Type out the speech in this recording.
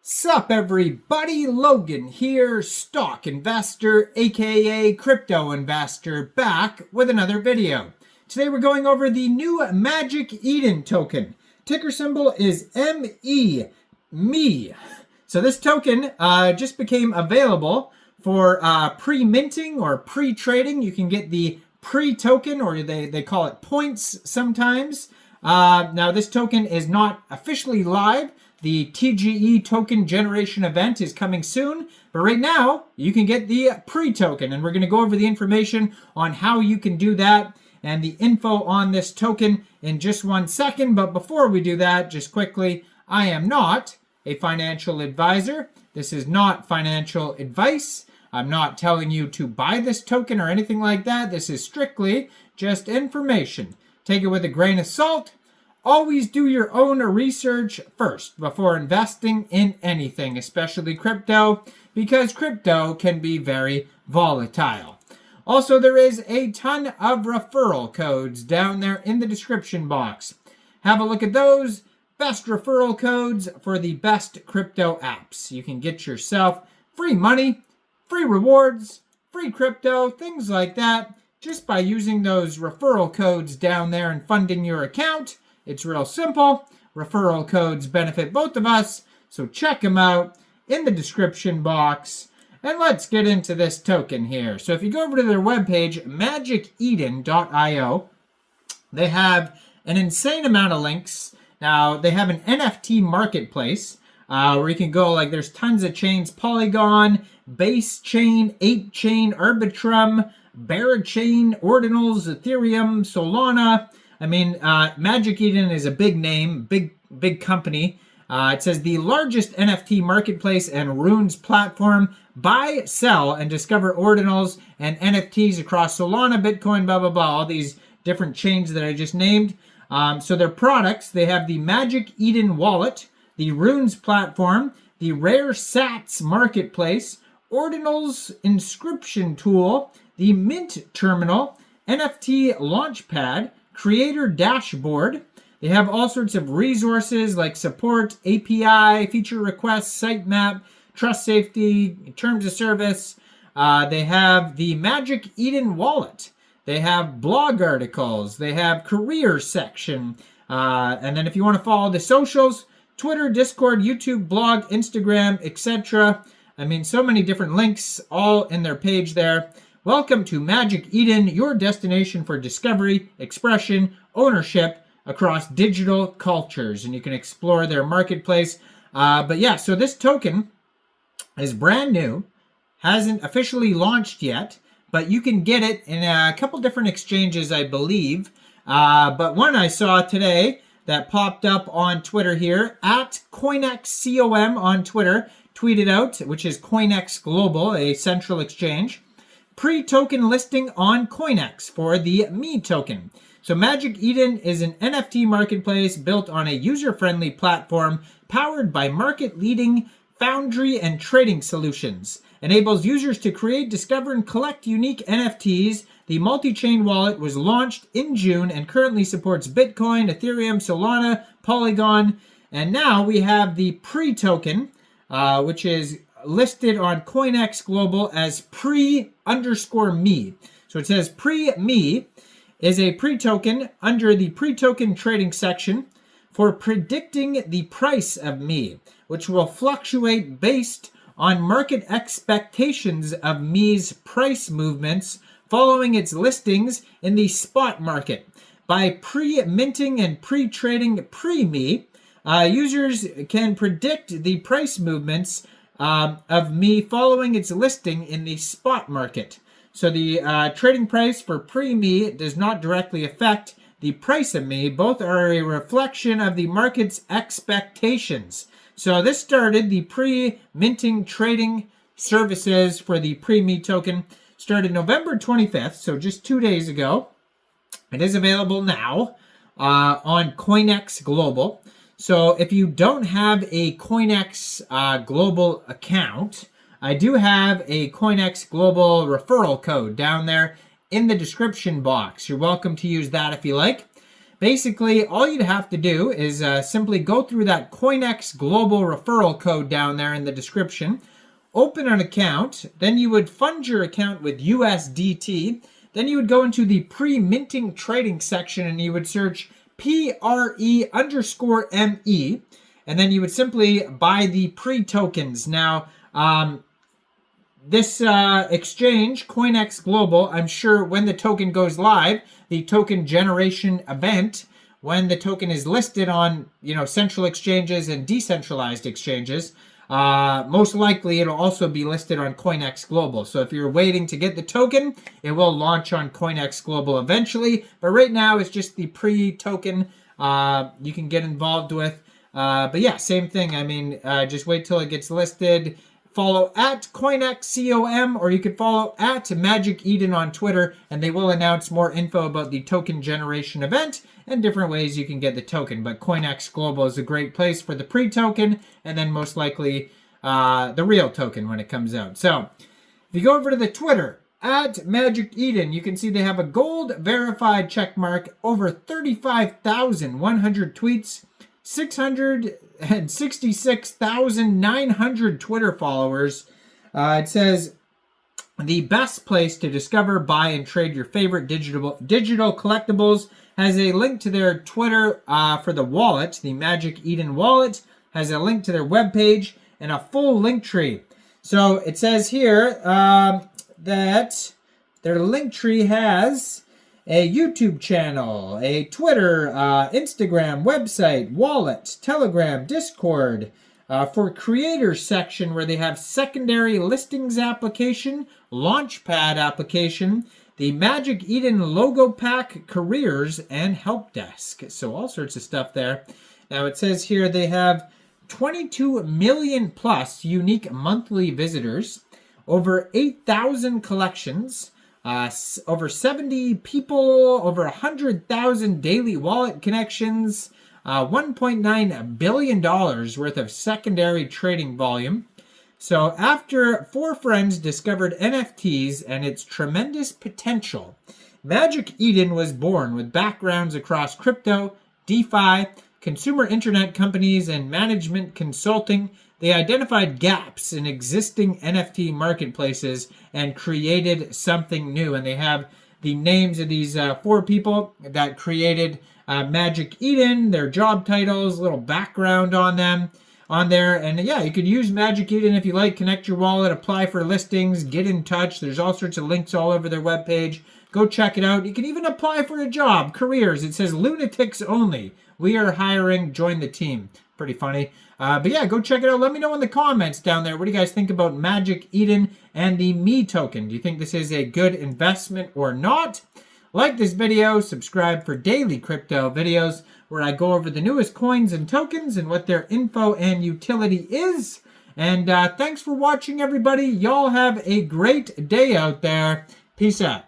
Sup everybody, Logan here, stock investor aka crypto investor, back with another video. Today we're going over the new MagicEden token. Ticker symbol is MEXC. So this token just became available for pre-minting or pre-trading. You can get the pre-token, or they call it points sometimes. Now this token is not officially live. The TGE token generation event is coming soon, but right now you can get the pre-token, and we're going to go over the information on how you can do that and the info on this token in just 1 second. But before we do that, just quickly, I am not a financial advisor. This is not financial advice. I'm not telling you to buy this token or anything like that. This is strictly just information. Take it with a grain of salt. Always do your own research first before investing in anything, especially crypto, because crypto can be very volatile. Also, there is a ton of referral codes down there in the description box. Have a look at those. Best referral codes for the best crypto apps. You can get yourself free money, free rewards, free crypto, things like that, just by using those referral codes down there and funding your account. It's real simple. Referral codes benefit both of us, so check them out in the description box. And let's get into this token here. So if you go over to their webpage, MagicEden.io, they have an insane amount of links. Now, they have an NFT marketplace where you can go, like, there's tons of chains: Polygon, Base Chain, Ape Chain, Arbitrum, Bear Chain, Ordinals, Ethereum, Solana. I mean, MagicEden is a big name, big company. It says the largest NFT marketplace and runes platform. Buy, sell, and discover ordinals and NFTs across Solana, Bitcoin, blah, blah, blah. All these different chains that I just named. So their products, they have the MagicEden wallet, the runes platform, the rare sats marketplace, ordinals inscription tool, the mint terminal, NFT launchpad, creator dashboard. They have all sorts of resources like support, API, feature requests, sitemap, trust safety, terms of service. They have the MagicEden wallet. They have blog articles. They have career section. And then if you want to follow the socials, Twitter, Discord, YouTube, blog, Instagram, etc. I mean, so many different links all in their page there. Welcome to MagicEden, your destination for discovery, expression, ownership across digital cultures. And you can explore their marketplace. But yeah, so this token is brand new, hasn't officially launched yet, but you can get it in a couple different exchanges, I believe. But one I saw today that popped up on Twitter here, at COINEX, COM on Twitter, tweeted out, which is COINEX Global, a central exchange. Pre-token listing on COINEX for the ME token. So MagicEden is an NFT marketplace built on a user-friendly platform powered by market-leading foundry and trading solutions. Enables users to create, discover, and collect unique NFTs. The multi-chain wallet was launched in June and currently supports Bitcoin, Ethereum, Solana, Polygon. And now we have the pre-token, which is listed on COINEX Global as pre_me. So it says pre-me is a pre-token under the pre-token trading section for predicting the price of me, which will fluctuate based on market expectations of me's price movements following its listings in the spot market. By pre-minting and pre-trading pre-me, users can predict the price movements of me following its listing in the spot market. So the trading price for pre-me does not directly affect the price of me. Both are a reflection of the market's expectations. So this started, the pre-minting trading services for the pre-me token started November 25th, so just 2 days ago. It is available now on COINEX Global. So if you don't have a COINEX Global account, I do have a COINEX Global referral code down there in the description box. You're welcome to use that if you like. Basically, all you'd have to do is simply go through that COINEX global referral code down there in the description, open an account, then you would fund your account with USDT, then you would go into the pre-minting trading section and you would search PRE_ME, and then you would simply buy the PreTokens. Now, this exchange, COINEX Global, I'm sure when the token goes live, the token generation event, when the token is listed on, central exchanges and decentralized exchanges, most likely it'll also be listed on COINEX Global. So if you're waiting to get the token, it will launch on COINEX Global eventually. But right now, it's just the pre-token you can get involved with. But yeah, same thing. I mean, just wait till it gets listed. Follow at COINEX_COM, or you could follow at MagicEden on Twitter, and they will announce more info about the token generation event and different ways you can get the token. But COINEX Global is a great place for the pre-token, and then most likely the real token when it comes out. So if you go over to the Twitter, at MagicEden, you can see they have a gold verified checkmark, over 35,100 tweets, 666,900 Twitter followers. It says the best place to discover, buy, and trade your favorite digital collectibles. Has a link to their Twitter for the wallet. The MagicEden wallet has a link to their webpage and a full link tree. So it says here that their link tree has a YouTube channel, a Twitter, Instagram, website, wallet, Telegram, Discord, for creators section where they have secondary listings application, launchpad application, the MagicEden logo pack, careers, and help desk. So all sorts of stuff there. Now it says here they have 22 million plus unique monthly visitors, over 8,000 collections, over 70 people, over 100,000 daily wallet connections, $1.9 billion worth of secondary trading volume. So after 4 friends discovered NFTs and its tremendous potential, MagicEden was born with backgrounds across crypto, DeFi, consumer internet companies, and management consulting. They identified gaps in existing NFT marketplaces and created something new. And they have the names of these 4 people that created MagicEden, their job titles, little background on them on there. And yeah, you could use MagicEden if you like. Connect your wallet, apply for listings, get in touch. There's all sorts of links all over their webpage. Go check it out. You can even apply for a job, careers. It says lunatics only. We are hiring. Join the team. Pretty funny. But yeah, go check it out. Let me know in the comments down there. What do you guys think about MagicEden and the Me token? Do you think this is a good investment or not? Like this video, subscribe for daily crypto videos where I go over the newest coins and tokens and what their info and utility is. And thanks for watching, everybody. Y'all have a great day out there. Peace out.